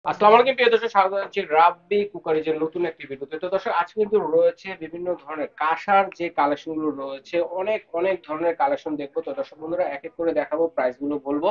আসসালামু আলাইকুম প্রিয় দর্শক, স্বাগত জানাচ্ছি রাব্বি কুকারিজের নতুন একটি ভিডিওতে। তো দর্শক, আজকে কিন্তু রয়েছে বিভিন্ন ধরনের কাঁসার যে কালেকশন গুলো রয়েছে, অনেক অনেক ধরনের কালেকশন দেখবো। তো দর্শক বন্ধুরা, এক এক করে দেখাবো, প্রাইস গুলো বলবো।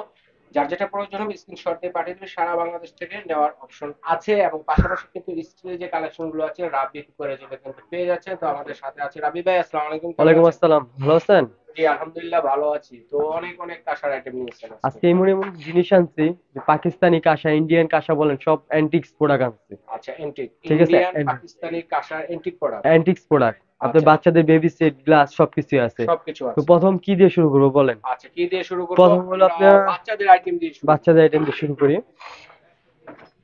যার যেটা প্রয়োজন হবে স্ক্রিনশট দিয়ে পাঠিয়ে দেবে। সারা বাংলাদেশ থেকে নেওয়ার অপশন আছে, এবং পাশাপাশি কিন্তু স্টিলের যে কালেকশন গুলো আছে রাব্বি কুকারিজে কিন্তু পেয়ে যাচ্ছে। তো আমাদের সাথে আছে রাব্বি ভাই। আসসালামু আলাইকুম, কেমন ওয়ালাইকুম আছেন? আসসালাম, ভালো আছেন? জি আলহামদুলিল্লাহ ভালো আছি। তো অনেক অনেক কাঁসার আইটেম নিয়েছেন আজকে। আজকে এমন এমন জিনিস আনছি যে পাকিস্তানি কাঁসা, ইন্ডিয়ান কাঁসা বলেন, সব অ্যান্টিক্স প্রোডাক্ট আনছি। আচ্ছা, এন্টিক ঠিক আছে, ইন্ডিয়ান পাকিস্তানি কাঁসার এন্টিক প্রোডাক্ট। Antiques product. আপনার আচ্ছা, বাচ্চাদের বেবি সেট, গ্লাস সবকিছু আছে। সবকিছু তো আছে। প্রথম কি দিয়ে শুরু করবো বলেন? আচ্ছা, কি দিয়ে শুরু করব? প্রথম হলো আমরা আপনার বাচ্চাদের আইটেম দিয়ে শুরু করি। বাচ্চাদের আইটেম দিয়ে শুরু করি।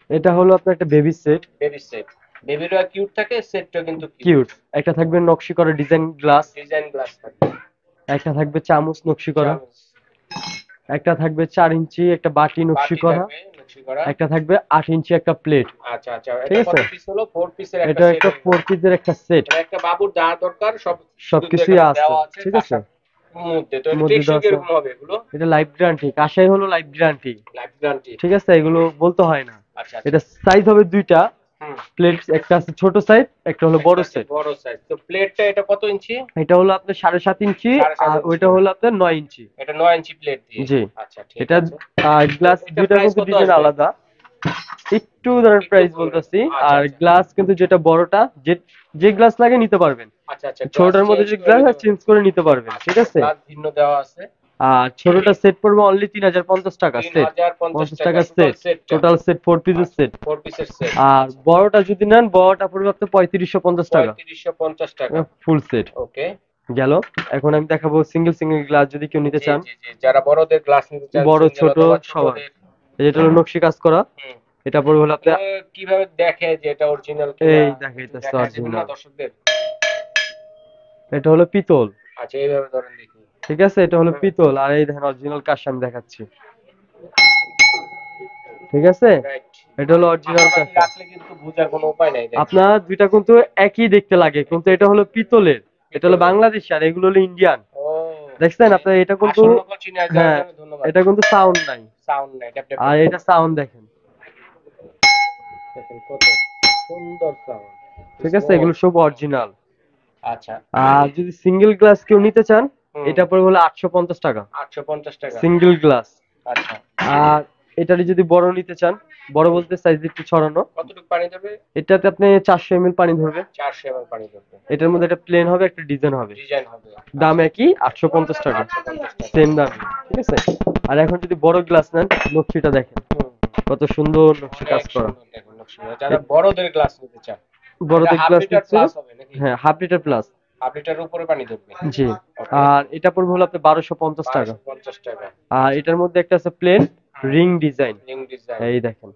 এটা হলো আপনার একটা বেবি সেট, বেবি সেট। বেবিরা কিউট থাকে, সেটটা কিন্তু কিউট। কিউট। একটা থাকবে নকশি করা ডিজাইন গ্লাস, ডিজাইন গ্লাস থাকে। একটা থাকবে চামচ নকশি করা, চামচ। একটা থাকবে 4 ইঞ্চি একটা বাটি নকশি বাটি করা, থাকবে নকশি করা। একটা থাকবে 8 ইঞ্চি একটা প্লেট। আচ্ছা আচ্ছা, ঠিক এটা আছে, কত পিস হলো? 4 পিসের একটা এটা সেট একটা হয়ে গেল। 4 পিসের একটা সেট, মানে একটা বাবুর যা দরকার সব কিন্তু সবকিছুই এখানে আছে। দেওয়া আছে ঠিক আছে, কাঁসার মধ্যে। তো এটা মসজিদ টেকসই আছে। কিরকম হবে এগুলো? এটা লাইফ গ্যারান্টি, কাঁসাই হলো লাইফ গ্যারান্টি। Life guarantee. ঠিক আছে, এগুলো বলতে হয় না। আচ্ছা আচ্ছা। এটা সাইজ হবে দুইটা হুম। প্লেট, একটা আছে ছোট সাইজ, একটা হলো একটা বড় আছে সাইজ। বড় সাইজ। তো প্লেটটা এটা কত ইঞ্চি? এটা হলো আপনার 7.5 ইঞ্চি, 7.5 আর ইঞ্চি। ওইটা হলো আপনার 9 ইঞ্চি। এটা 9 ইঞ্চি প্লেট দিয়ে। জি, আচ্ছা ঠিক এটা আছে। তো গ্লাস এটা দুইটার প্রাইস কিন্তু কত ডিজাইন আসবে? আলাদা। একটু ধরেন একটু প্রাইস বলবেন। বলতেছি। আচ্ছা আর আচ্ছা। গ্লাস কিন্তু যেটা বড়টা, যে যে গ্লাস লাগে নিতে পারবেন। আচ্ছা আচ্ছা, গ্লাস ছোটটার মধ্যে চেঞ্জ যে করে গ্লাস নিতে আছে পারবেন। চেঞ্জ করে নিতে পারবেন। আচ্ছা ঠিক আচ্ছা, আছে, গ্লাস ভিন্ন দেওয়া আছে। আর ছোটটা সেট পড়বে অনলি 3050 টাকা সেট। 3050 পঞ্চাশ টাকা টাকা টোটাল সেট, সেটটা। টোটাল সেট 4 পিসের আচ্ছা, সেট। 4 পিসের সেট। আর আচ্ছা, বড়টা যদি নেন, বড়টা পড়বে আপনার 3550 টাকা, 3550 টাকা। Full set. ওকে। গেল। এখন আমি দেখাবো সিঙ্গেল সিঙ্গেল গ্লাস যদি কেউ নিতে জি চান, জি জি, যারা বড়দের গ্লাস নিতে চান, বড় সিঙ্গেল ছোট অথবা সবার। ছোটদের। এটা হলো নকশি কাজ করা। হুম। এটা পড়বে হলো তো আপনার, কিভাবে দেখে যে এটা অরিজিনাল কিনা? এই একটু দেখাইতেছে দেখায় দিবেন না অরিজিনাল। দর্শকদের? এটা হলো পিতল। আচ্ছা, এইভাবে ধরেন দেখি। ঠিক আছে, এটা হলো হুম। পিতল, আর এই দেখেন অরিজিনাল কাজ আমি দেখাচ্ছি। ঠিক আছে, রাইট। এটা হলো অরিজিনাল পাশাপাশি কাজ। রাখলে কিন্তু বোঝার কোনো উপায় নাই, দেখেন। আপনার দুইটা কিন্তু একই দেখতে লাগে, কিন্তু এটা হলো পিতলের, এটা হলো পিতলের। বাংলাদেশ, আর এগুলো হলো ইন্ডিয়ান। ও, দেখছেন ওকে। আপনার, এটা কিন্তু, আসল নকল চিনে যাওয়ার হ্যাঁ, জন্য ধন্যবাদ। এটা কিন্তু সাউন্ড নাই। সাউন্ড নাই, ট্যাপ ট্যাপ আর ট্যাপ ট্যাপ। এটা সাউন্ড দেখেন। দেখেন কত সুন্দর সাউন্ড। ঠিক আছে, স্মুথ। এগুলো সব অরিজিনাল। আচ্ছা। আর যদি সিঙ্গেল গ্লাস কেউ নিতে চান, হুম। এটা পড়বে হলো 850 টাকা 850 টাকা। Single glass. আচ্ছা। আর এটারই যদি বড় নিতে চান, বড় বলতে সাইজ একটু ছড়ানো, কতটুকু পানি দেবে? এটাতে আপনি 400 ml পানি ধরবে। 400 ml পানি দেবে। এটার মধ্যে একটা প্লেন হবে, একটা ডিজাইন হবে। ডিজাইন হবে। দাম আচ্ছা। একই, 850 টাকা, 850 টাকা। সেম দাম। ঠিক আছে, আর এখন যদি বড় গ্লাস নেন, নকশিটা দেখেন হুম। কত সুন্দর নকশি কাজ অনেক করা। সুন্দর দেখুন নকশিটা। যারা বড়দের গ্লাস নিতে চান, এটা বড়দের হাফ গ্লাস লিটার নিচ্ছে, প্লাস হবে নাকি? হ্যাঁ, হাফ লিটার প্লাস। হাফ লিটারের উপরে পানি দেবে। জি। ওকে। আর এটা পড়বে হলো আপনার 1250 টাকা। 1250 টাকা। আর আচ্ছা। এটার মধ্যে একটা আছে প্লেন হুম। Ring design, ring design. এই দেখেন।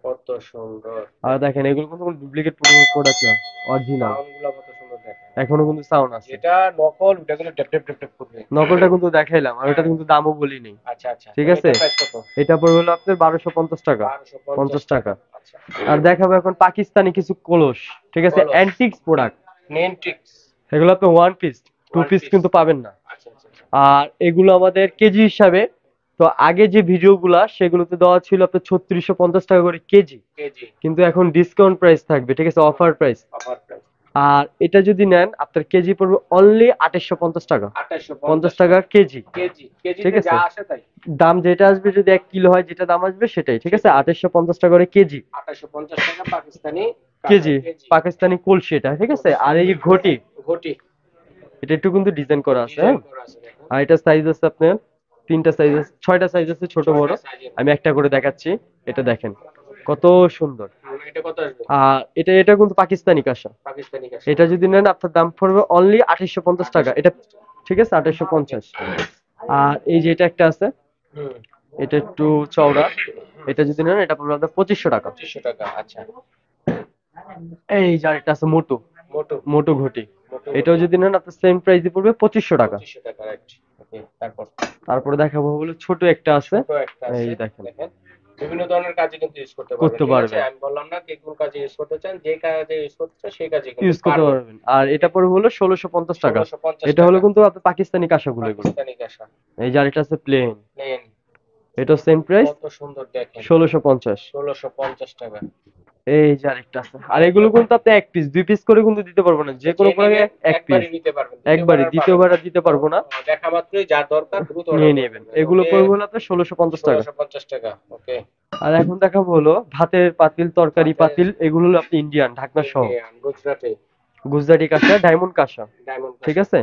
কত সুন্দর। আর দেখেন, এগুলো কিন্তু কোনো ডুপ্লিকেট প্রোডাক্ট না, অরিজিনাল। সাউন্ড গুলা কত সুন্দর দেখেন। এখনো কিন্তু সাউন্ড আছে। যেটা নকল ওটা কিন্তু ডেপ ডেপ ডেপ ডেপ করবে। নকলটা কিন্তু দেখাইলাম, আর ওটা হ্যাঁ। কিন্তু দামও বলিনি। আচ্ছা আচ্ছা, তো ঠিক আছে, এটার প্রাইস কত? এটা পড়বে হলো আপনার 1250 টাকা, 1250 পঞ্চাশ টাকা। টাকা আচ্ছা। আর দেখাবো এখন পাকিস্তানি কিছু কলস। ঠিক আছে, কলস। Antiques product. নেনটিক্স। এগুলো আপনি one piece, two one piece piece. কিন্তু পাবেন না। আচ্ছা আচ্ছা আচ্ছা। আর এগুলো আমাদের কেজি হিসাবে, তো আগে যে ভিডিওগুলা সেগুলোতে দেওয়া ছিল আপনার 3650 টাকা করে কেজি, কেজি। কিন্তু এখন ডিসকাউন্ট প্রাইস থাকবে। ঠিক আছে, অফার প্রাইস। Offer price. আর এটা যদি নেন, আপনার কেজি পড়বে অনলি 2850 টাকা, 2850 50 টাকা টাকা। কেজি। কেজি, ঠিক কেজিতে যা আছে, আসে তাই। দাম যেটা আসবে, যদি 1 কিলো হয় যেটা দাম আসবে সেটাই। ঠিক আছে, সেটাই। 2850 টাকা করে কেজি। 2850 টাকা পাকিস্তানি কাঁসার কেজি কেজি। পাকিস্তানি কলসি এটা। ঠিক আছে, কলসি। আর এই যে ঘটি, ঘটি। এটা একটু কিন্তু ডিজাইন করা আছে, ডিজাইন হ্যাঁ। করা আছে দেখুন। আর এটা সাইজ আছে আপনার তিনটা সাইজ আছে, 6টা সাইজ আছে, ছোট বড়। 6টা সাইজের। আমি একটা করে দেখাচ্ছি। এটা দেখেন কত সুন্দর। এটা কত আসবে? আর এটা কিন্তু পাকিস্তানি কাঁসা। পাকিস্তানি কাঁসা। এটা যদি নেন, আপনার দাম পড়বে অনলি 2850 টাকা এটা। 2850 টাকা। ঠিক আছে, ওকে। 2850। আর এই যে এটা একটা আছে, হুম। এটা একটু চওড়া। হুম। এটা যদি নেন, এটা পড়বে আপনার 2500 টাকা। 2500 টাকা। আচ্ছা। এই যে আরেকটা আছে মোটু, মোটু। মোটু ঘটি। মোটু এটাও ঘটি। যদি নেন, আপনার সেম প্রাইসে পড়বে 2500 টাকা। 2500 টাকা, রাইট। ওকে, তারপর? তারপরে দেখাবো হলো ছোট একটা আছে, ছোট একটা এই আছে। দেখেন, দেখেন। বিভিন্ন ধরনের কাজে কিন্তু ইউজ করতে পারবেন, করতে ঠিক আছে? পারবেন, আমি বললাম না কে কোন কাজে ইউজ করতে চান, যে কাজে ইউজ করতে চান সেই কাজে কিন্তু ইউজ করতে পারবেন। পারবেন। আর ওকে। এটা পড়বে হলো 1650 টাকা। 1650 এটা হলো টাকা। কিন্তু আপনার পাকিস্তানি কাঁসাগুলো এগুলো। পাকিস্তানি কাঁসা। এই যে আরেকটা আছে প্লেন। প্লেন। এটা সেম প্রাইস কত সুন্দর দেখেন, 1650। 1650 টাকা। এই যে আরেকটা আছে, আর এগুলো কিন্তু আপনি এক পিস দুই পিস করে কিন্তু দিতে পারবো না, আচ্ছা, যে যে কোনো প্রোডাক্টে নেবেন এক পিস একবারই নিতে পারবেন, দ্বিতীয়বার একবারই, আর পাবেন দ্বিতীয়বার না। আর দিতে তো পারবো না। দেখা মাত্রই যার দরকার দ্রুত অর্ডার নিয়ে করে নেবেন, ফেলবেন। এগুলো ওকে, পড়বে হলো আপনার 1650 টাকা। 1650 টাকা। ওকে, আর এখন দেখাবো হলো ভাতের পাতিল, তরকারি ভাতের পাতিল, এগুলো হলো আপনি ইন্ডিয়ান ঢাকনা সহ, ইন্ডিয়ান গুজরাটি গুজরাটি কাঁসা, ডায়মন্ড কাঁসা, ডায়মন্ড ঠিক কাঁসা। আছে।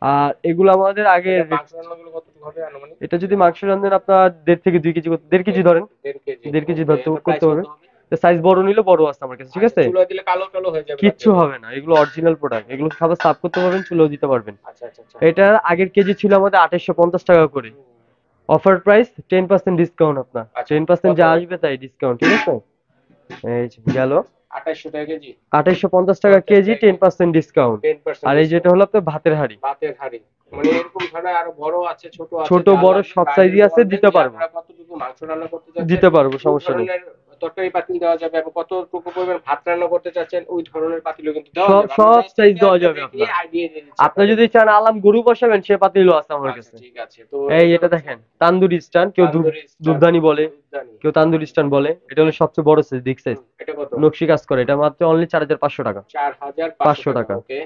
আর এগুলো আমাদের আগে এটা মাংস রান্নাগুলো কতটুকু হবে আনুমানিক? এটা যদি মাংস রান্ধেন আপনার 1.5 থেকে 2 কেজি, 1.5 কেজি ধরেন, 1.5 কেজি। 1.5 কেজি ওকে, ধরতে এটা করতে প্রাইস কত পারবেন। হবে? সাইজ বড় নিলে বড় আছে আমার কাছে, ঠিক আচ্ছা, আছে। চুলায় দিলে কালো কালো হয়ে যাবে কিচ্ছু রাত্রেবেলা। হবে না, এগুলো অরিজিনাল প্রোডাক্ট, এগুলো খাবার সার্ভ করতে পারবেন, চুলেও দিতে পারবেন। আচ্ছা আচ্ছা আচ্ছা। এটার আগের কেজি ছিল আমাদের 2850 টাকা করে, অফার প্রাইস 10% ডিসকাউন্ট আপনার, আচ্ছা, 10% কত? যা আসবে তাই ডিসকাউন্ট, ঠিক আছে। এই যে গেল 2800 টাকা কেজি। 2850 টাকা 50 কেজি, টাকা কেজি, 10% ডিসকাউন্ট। 10% আর এই যেটা ডিসকাউন্ট। হলো আপনার ভাতের হাঁড়ি, ভাতের হাঁড়ি, মানে এরকম ধরনের আরো বড় আছে, ছোট আছে, ছোট যা বড় লাগবে সব বাইরের সাইজই আছে, বলবেন দিতে যে পারবো, আপনারা কতটুকু মাংস রান্না করতে চাচ্ছেন, দিতে পারবো, ওই সমস্যা নেই। ধরনের তরকারি পাতিল দেওয়া যাবে, এবং কতটুকু পরিমাণ ভাত রান্না করতে চাচ্ছেন ওই ধরনের পাতিলও কিন্তু দেওয়া সব যাবে। আমরা সব জাস্ট সাইজ এটা দেওয়া একটা যাবে দেখিয়ে আপনার। আইডিয়া দিয়ে দিচ্ছি আপনি যদি আপনাদেরকে। চান আলাম গরু বসাবেন, সে পাতিলও আছে আমার আচ্ছা, কাছে। ঠিক আছে। তো এই এটা এটা হচ্ছে দেখেন তান্দুরি স্ট্যান্ড, কেউ তান্দুরি স্টান, দুধদানি বলে, দুধদানি। কেউ তান্দুরি স্ট্যান্ড বলে, এটা হলো সবচেয়ে বড় সাইজ, বিগ সাইজ, এটা কত? নকশি কাজ করে, এটা মাত্র অনলি 4500 টাকা। 4500 500 টাকা। টাকা। ওকে,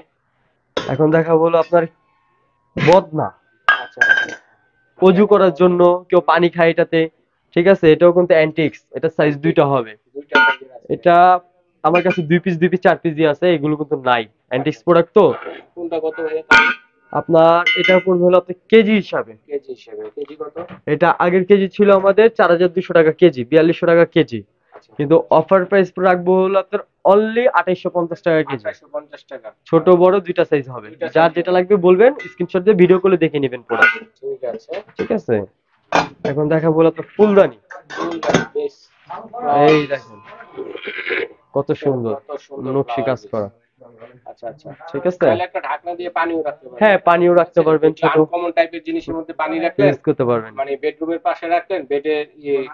এখন দেখা হলো আপনার বদনা, আচ্ছা আচ্ছা। অজু করার জন্য কেউ পানি খায় এটাতে, ঠিক আছে। এটাও কিন্তু অ্যান্টিক্স, এটা সাইজ দুইটা হবে। দুইটা সাইজের আছে। এটা আমার কাছে 2 পিস 4 পিস দিয়ে আছে, এগুলো কিন্তু নাই, আচ্ছা অ্যান্টিক্স আচ্ছা। প্রোডাক্ট তো। কোনটা কত ভাইয়া তাহলে? আপনার এটা পড়বে হলো আপনার কেজি হিসাবে। কেজি হিসেবে কেজি কত? এটা আগের কেজি ছিল আমাদের 4200 টাকা কেজি, 4200 টাকা কেজি, আচ্ছা, কিন্তু অফার প্রাইস রাখবো হলো আপনার অনলি 2850 টাকা কেজি। 2850 টাকা। ছোট বড় দুইটা সাইজ হবে, দুইটা যার সাইজ যেটা হবে। লাগবে বলবেন, স্ক্রিনশট দিয়ে ভিডিও কলে দেখে নেবেন প্রোডাক্ট, ঠিক আছে। ঠিক আছে। এখন দেখাবো হলো আপনার ফুলদানি, ফুলদানি বেশ, ফ্লাওয়ার এই বেস। দেখেন কত সুন্দর, কত সুন্দর নকশি ফ্লাওয়ার কাজ বেস। করা, আচ্ছা আচ্ছা। ঠিক আছে। চাইলে একটা ঢাকনা দিয়ে পানিও রাখতে পারবেন। হ্যাঁ, পানিও ঠিক রাখতে আছে, পারবেন, একটু ছোট আনকমন টাইপের জিনিসের মধ্যে পানি রাখলেন, ইউজ করতে পারবেন। মানে বেডরুমের পাশে রাখলেন, বেডের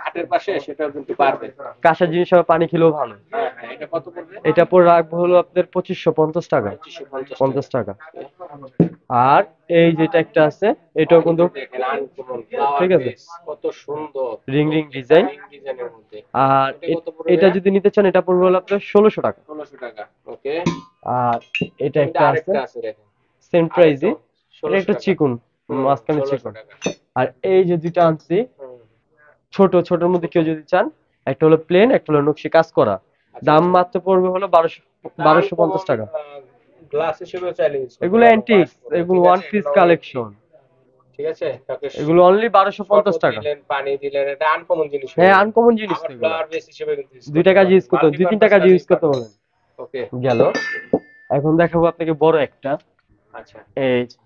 খাটের পাশে, সেটাও কিন্তু পারবেন। কাঁচা জিনিস আবার পানি খেলেও ভালো। হ্যাঁ হ্যাঁ, এটা কত পড়বে? এটা পর রাখবো হলো আপনার 2550 টাকা, 2550 টাকা। 50 টাকা। আর এই যেটা একটা আছে, এটাও কিন্তু, দেখেন আনকমন ফ্লাওয়ার ঠিক আছে, বেস, কত সুন্দর। Ring ring design. রিং ডিজাইনের মধ্যে। আর এটা কত পড়বে এটা ভাইয়া? যদি নিতে চান, এটা পড়বে হলো আপনার 1600 টাকা। 1600 টাকা। ওকে, আর এটা এটা একটা আছে আরেকটা আছে দেখেন, সেম আরেকটা প্রাইজে, এটা 1600 একটা টাকা। চিকুন, মাঝখানে 1600 চিকুন। টাকা। আর এই যে দুইটা আনছি হুম, ছোট, ছোটর মধ্যে ছোট। কেউ যদি চান, একটা হলো প্লেন, একটা হলো নকশি কাজ করা, আচ্ছা দাম আচ্ছা। মাত্র পড়বে হলো 1200, আনকমন 1250 টাকা। গ্লাস হিসেবেও চাইলে ইউজ করতে এগুলো পারবেন, ওয়াশ অ্যান্টিক, করে। এগুলো ঠিক ওয়ান আছে, পিস এগুলো অনেক। কালেকশন, ঠিক আছে, তাকে এগুলো অনলি 1250 শরবত টাকা। দিলেন, পানি দিলেন, এটা আনকমন জিনিস হয়ে হ্যাঁ, গেল। আনকমন জিনিস আবার তো এগুলো, ফ্লাওয়ার বেস হিসেবে কিন্তু ইউজ দুইটা করতে কাজ পারবেন, ইউজ করতে, দুই তিনটা মাল্টিপারপাস কাজ ইউজ কাজেই করতে পারবেন। বলেন। ওকে, গেল। এখন দেখাবো আপনাকে বড় একটা, আচ্ছা। এই যে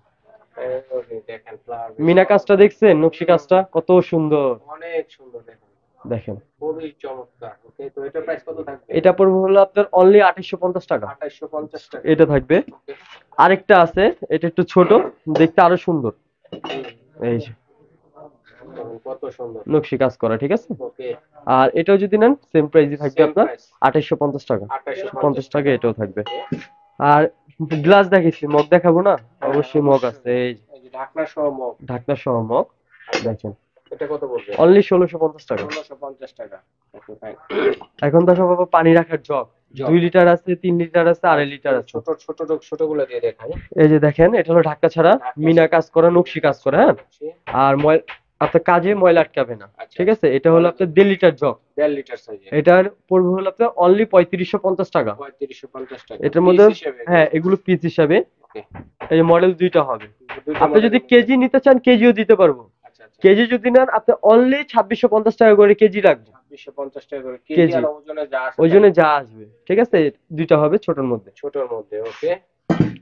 ওকে, দেখেন ফ্লাওয়ার বেস মিনা কত কাজটা দেখছেন, নকশি কাজটা কত সুন্দর, অনেক সুন্দর দেখেন, দেখেন। খুবই চমৎকার। ওকে, তো এটা প্রাইস কত থাকবে? এটা পড়বে হলো আপনার অনলি 2850 টাকা, 2850 টাকা। এটা থাকবে। ওকে। আরেকটা আছে, এটা একটু ছোট, দেখতে আরো সুন্দর, হুম, এই যে দেখেন কত সুন্দর। নকশি কাজ করা, ঠিক আছে। ওকে, আর এটাও যদি নেন সেম প্রাইসই থাকবে সেম আপনার প্রাইস 2850 টাকা, 2850 50 টাকা টাকা। এটাও থাকবে। ওকে। আর গ্লাস দেখেছি, মগ দেখাবো না? হ্যাঁ, অবশ্যই মগ আছে, অবশ্যই। এই যে এই যে ঢাকনা সহ মগ। ঢাকনা সহ মগ, আচ্ছা, দেখেন এটা কত পড়বে? অনলি 1650 টাকা। 1650 টাকা। ওকে, ফাইন। এখন দেখো বাবা, পানি রাখার জগ, জগ। 2 লিটার আছে, 3 লিটার আছে, 2.5 লিটার আছে। ছোট ছোট ছোটগুলো দিয়ে দেখাই। এই যে দেখেন, এটা হলো ঢাকা ছাড়া, ঢাকনা মিনা ছাড়া, কাজ করা, মিনা নকশি কাজ করা, করা হ্যাঁ। হচ্ছে। আর আপনার কাজে ময়লা আটকাবে না, আচ্ছা ঠিক আচ্ছা। আছে। এটা হলো আপনার 1.5 লিটার জগ, 1.5 লিটার সাইজের। এটার পড়বে হলো আপনার অনলি 3550 টাকা। 3550 টাকা এটার পিস মধ্যে, হিসেবে হ্যাঁ, এগুলো। এগুলো পিস হিসাবে। ওকে, এই যে মডেল দুইটা হবে, দুইটা আপনি যদি মডেলের মধ্যে। কেজি নিতে চান কেজিও দিতে পারবো, আচ্ছা আচ্ছা। কেজি যদি নেন আপনি অনলি 2650 টাকা করে কেজি রাখবো, 2650 টাকা করে কেজি, কেজি আর ওজনে যা আসে তাই। ওজনে যা আসবে, ঠিক আছে। দুইটা হবে ছোটর মধ্যে। ছোটর মধ্যে। ওকে,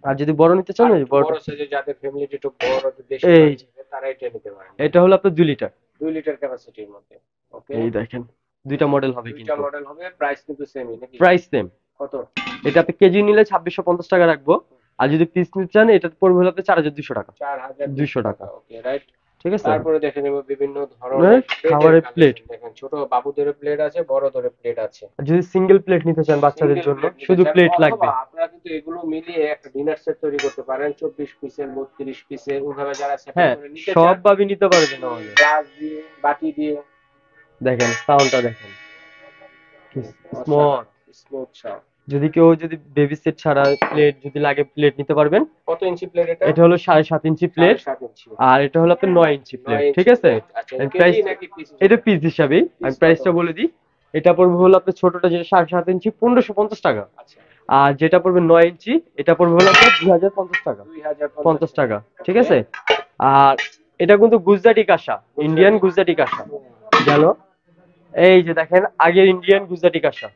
আর যদি বড় নিতে চান, আর ওই যে একটু বড় বড়টা, সাইজে যাদের ফ্যামিলিটা একটু বড়, একটু বেশি এই মানুষ যে হবে, তারা এটা নিতে পারেন। এটা হলো আপনার 2 লিটার, 2 লিটার ক্যাপাসিটির মধ্যে। ওকে, এই দেখেন দুইটা মডেল হবে দুইটা কিন্তু, মডেল হবে, প্রাইস কিন্তু সেমই নাকি? Price same. কত? এটা আপনি কেজি নিলে 2650 টাকা রাখবো, আর যদি পিস নিতে চান এটা পড়বে হলো আপনার 4200 টাকা, 4200 200 টাকা। টাকা। ওকে, রাইট। ঠিক আছে। তারপরে দেখে নেব বিভিন্ন ধরনের আপনার প্লেটের খাবারের প্লেট, কালেকশন। দেখেন ছোট বাবুদের প্লেট আছে, বড়দের প্লেট আছে। যদি সিঙ্গেল প্লেট নিতে চান বাচ্চাদের সিঙ্গেল জন্য প্লেট নিতে শুধু চান, প্লেট অথবা লাগবে। আপনারা কিন্তু এগুলো মিলিয়ে একটা ডিনার সেট তৈরি করতে পারেন, 24 পিসের, 32 পিসের, ওইভাবে যারা সেটিং হ্যাঁ, করে নিতে সব চান। ভাবে নিতে পারবেন আমাদের। গ্লাস দিয়ে, বাটি দিয়ে। দেখেন সাউন্ডটা দেখেন কি স্মুথ। অসাধারণ স্মুথ সাউন্ড। যদি বেবি সেট ছাড়া প্লেট যদি লাগে প্লেট নিতে পারবেন। কত ইঞ্চি প্লেট এটা? এটা হলো 7.5 ইঞ্চি প্লেট, 7.5 ইঞ্চি। আর এটা হলো আপনার 9 ইঞ্চি প্লেট, 9 ঠিক ইঞ্চি আছে। প্লেট। আচ্ছা, আমি কেজি প্রাইস, নাকি পিস এটা হিসেবে? পিস হিসাবেই আমি পিস কত? প্রাইসটা বলে দিই। এটা পড়বে হলো আপনার ছোটটা যেটা 7.5 ইঞ্চি 1550 টাকা, আচ্ছা, আর যেটা পড়বে 9 ইঞ্চি এটা পড়বে হলো আপনার 2050 টাকা, 2050 50 টাকা, ঠিক ওকে। আছে। আর এটা কিন্তু গুজরাটি কাঁসা, ইন্ডিয়ান গুজরাটি কাঁসা গেল। এই যে দেখেন আগের ইন্ডিয়ান গুজরাটি কাঁসা,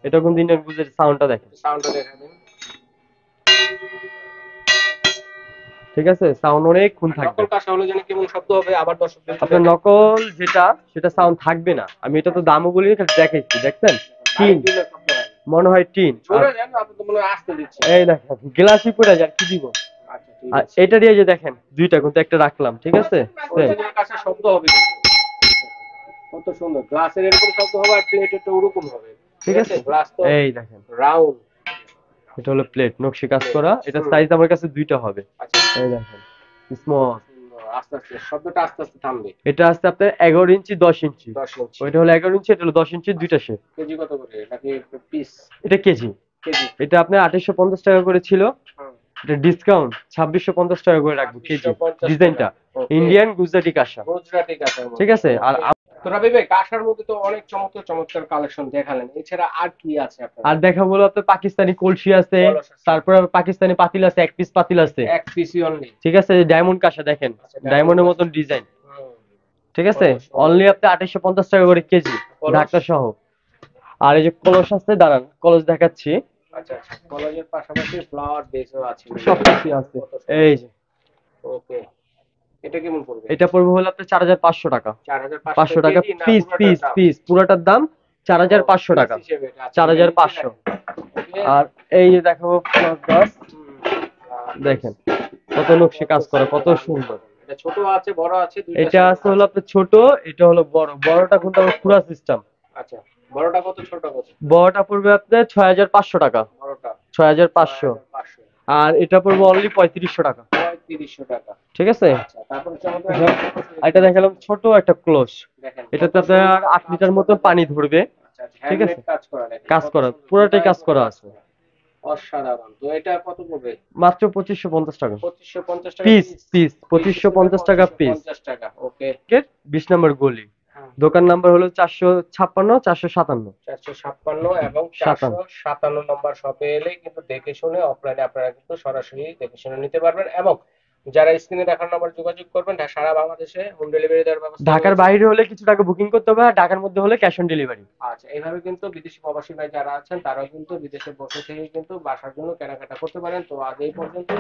এটা কিন্তু ইন্ডিয়ান গুজরাটি, সাউন্ডটা দেখেন, সাউন্ডটা দেখা দিন। ঠিক আছে। সাউন্ড অনেকক্ষণ আর থাকবে। নকল কাঁসা হলে যেন কেমন শব্দ হবে, আবার দর্শকদের একটু আপনার দেখেন। নকল যেটা সেটা সাউন্ড থাকবে না, আমি এটা তো দামও বলিনি, এটা দেখাইছি, দেখছেন টিন, ডাইরেক্ট দিলে শব্দ হয়। মনে হয় টিন। আর জোরে দেন, আপনি তো মনে হয় আসতে দিচ্ছেন। এই দেখেন গ্লাসই পড়ে যায়, কি দিব। আচ্ছা, ঠিক আর আছে। এটা দিয়ে যে দেখেন দুইটা কিন্তু একটা রাখলাম, ঠিক আছে। অরিজিনাল কাঁসার শব্দ হবে কিন্তু। কত সুন্দর গ্লাসের এরকম শব্দ হবে, আর প্লেটের তো ওরকম হবে। ঠিক ঠিক আছে, আছে, গ্লাস তো এই দেখেন রাউন্ড। এটা হলো প্লেট নকশি কাজ করা, এটা সাইজ আমার কাছে দুইটা হবে। আচ্ছা, এই দেখেন স্মল। সুন্দর। আস্তে আস্তে শব্দটা আস্তে আস্তে থামবে। এটা আছে আপনার 11 ইঞ্চি 10 ইঞ্চি, 10 ইঞ্চি। ওইটা হলো 11 ইঞ্চি, এটা হলো 10 ইঞ্চি, দুইটা শেপ। কেজি কত করে নাকি পিস? এটা কেজি। কেজি। এটা আপনার 2850 টাকা করে ছিল, হুম। এটা ডিসকাউন্ট 2650 টাকা করে রাখবো কেজি। 2650 ডিজাইনটা টাকা। ওকে। ইন্ডিয়ান গুজরাটি কাঁসা, গুজরাটি কাঁসার ঠিক মধ্যে। আছে। আর ওকে। তো রাবি ভাই, কাঁসার মধ্যে তো অনেক চমৎকার চমৎকার কালেকশন দেখালেন, এছাড়া আর কি আছে আপনার? আর দেখা বলো আপনার পাকিস্তানি কলসি আছে, কলস আছে। তারপর আবার পাকিস্তানি পাতিল আছে, এক পিস পাতিল আছে, এক পিসি অনলি। ঠিক আছে। ডায়মন্ড কাঁসা দেখেন, আচ্ছা, ডায়মন্ড ডায়মন্ডের কাঁসা। মতন ডিজাইন, হুম। ঠিক আছে। কলস, কলস। অনলি আপনি 2850 টাকা করে কেজি, কলস। ঢাকা সহ। আর এই যে কলস আছে, দাঁড়ান কলস দেখাচ্ছি, আচ্ছা, আচ্ছা, কলেজের পাশাপাশি ফ্লাওয়ার বেসও আছে। সব কিছু আছে। কত সুন্দর। এই যে ওকে। এটা কেমন পড়বে? এটা পড়বে হলো আপনার 4500 টাকা, 4500 500 টাকা কেজি না পিস, পুরোটার দাম? পুরাটার দাম 4500 টাকা, পিস হিসেবে এটা। আচ্ছা, 4500। ওকে। আর এই যে দেখাবো প্লাস গ্লাস, দেখেন কত নকশি কাজ করা, কত সুন্দর। এটা ছোট আছে, বড় আছে, দুইটা এটা সাইজ আছে হলো আপনার ছোট, এটা হলো বড়, বড়টা কিন্তু আবার পুরা সিস্টেম। আচ্ছা, বড়টা কত, ছোট কত? বড়টা পড়বে আপনার 6500 টাকা, বড়টা 6500। 500। আর এটা পড়বে অনলি 3500 টাকা, 3500 টাকা। ঠিক আছে। আচ্ছা, তারপরে চমৎকার আর এটা দেখালাম ছোট একটা ক্লোজ, দেখেন এটাতে আপনার 8 লিটার মতো পানি ধরবে, আচ্ছা, ঠিক আছে। হ্যান্ডমেড কাজ করা দেখেন। কাজ কত করা সুন্দর। পুরোটাই কাজ করা আছে, অসাধারণ। তো এটা কত পড়বে? মাত্র 2550 টাকা 2550 টাকা পিস, পিস 2550 টাকা পিস। 2550 টাকা। ওকে। 20 নম্বর গলি, দোকান নাম্বার হলো 456 457। 456 এবং 57। 457 নম্বর শপে এলে কিন্তু দেখে শুনে অফলাইনে আপনারা কিন্তু সরাসরি দেখে শুনে নিতে পারবেন, এবং যারা স্ক্রিনে দেখার নাম্বার যোগাযোগ করবেন, সারা বাংলাদেশে হোম ডেলিভারি দেওয়ার ব্যবস্থা ঢাকার রয়েছে। বাইরে হলে কিছু টাকা বুকিং করতে হবে, আর ঢাকার মধ্যে হলে ক্যাশ অন ডেলিভারি। আচ্ছা, এইভাবে কিন্তু বিদেশি প্রবাসী ভাই যারা আছেন তারাও কিন্তু বিদেশে বসে থেকে কিন্তু বাসার জন্য কেনাকাটা করতে পারেন। তো আজ এই পর্যন্ত।